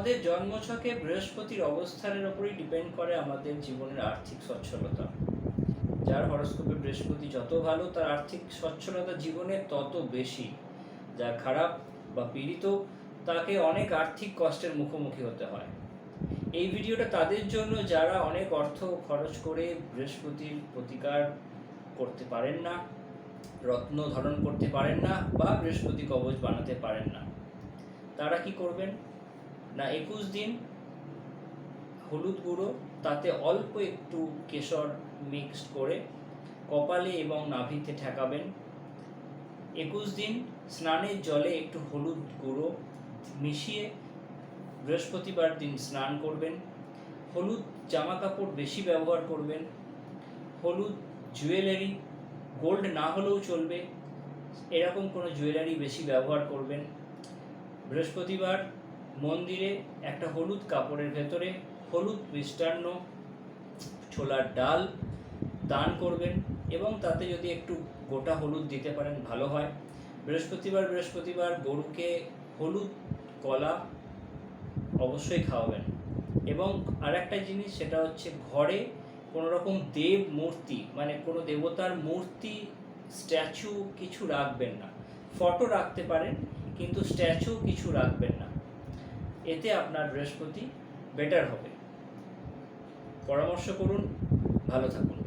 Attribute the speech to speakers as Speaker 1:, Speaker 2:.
Speaker 1: আমাদের জন্মছকে বৃহস্পতির অবস্থানের উপরই ডিপেন্ড করে আমাদের জীবনের আর্থিক সচ্ছলতা। যার হরস্কোপে বৃহস্পতি যত ভালো, তার আর্থিক সচ্ছলতা জীবনে তত বেশি। যার খারাপ বা পীড়িত, তাকে অনেক আর্থিক কষ্টের মুখোমুখি হতে হয়। এই ভিডিওটা তাদের জন্য যারা অনেক অর্থ খরচ করে বৃহস্পতির প্রতিকার করতে পারেন না, রত্ন ধারণ করতে পারেন না, বা বৃহস্পতি কবচ বানাতে পারেন না। তারা কি করবেন না, 21 দিন হলুদ গুঁড়ো, তাতে অল্প একটু কেশর মিক্সড করে কপালে এবং নাভিতে ঠেকাবেন। 21 দিন স্নানের জলে একটু হলুদ গুঁড়ো মিশিয়ে বৃহস্পতিবার দিন স্নান করবেন। হলুদ জামা কাপড় বেশি ব্যবহার করবেন। হলুদ জুয়েলারি, গোল্ড না হলেও চলবে, এরকম কোনো জুয়েলারি বেশি ব্যবহার করবেন। বৃহস্পতিবার মন্দিরে একটা হলুদ কাপড়ের ভেতরে হলুদ মিষ্টান্ন, ছোলার ডাল দান করবেন, এবং তাতে যদি একটু গোটা হলুদ দিতে পারেন ভালো হয়। বৃহস্পতিবার গরুকে হলুদ কলা অবশ্যই খাওয়াবেন। এবং আরেকটা জিনিস, সেটা হচ্ছে ঘরে কোনো রকম দেব মূর্তি, মানে কোনো দেবতার মূর্তি, স্ট্যাচু কিছু রাখবেন না। ফটো রাখতে পারেন, কিন্তু স্ট্যাচু কিছু রাখবেন না। এতে আপনার বৃহস্পতি বেটার হবে। পরামর্শ করুন, ভালো থাকুন।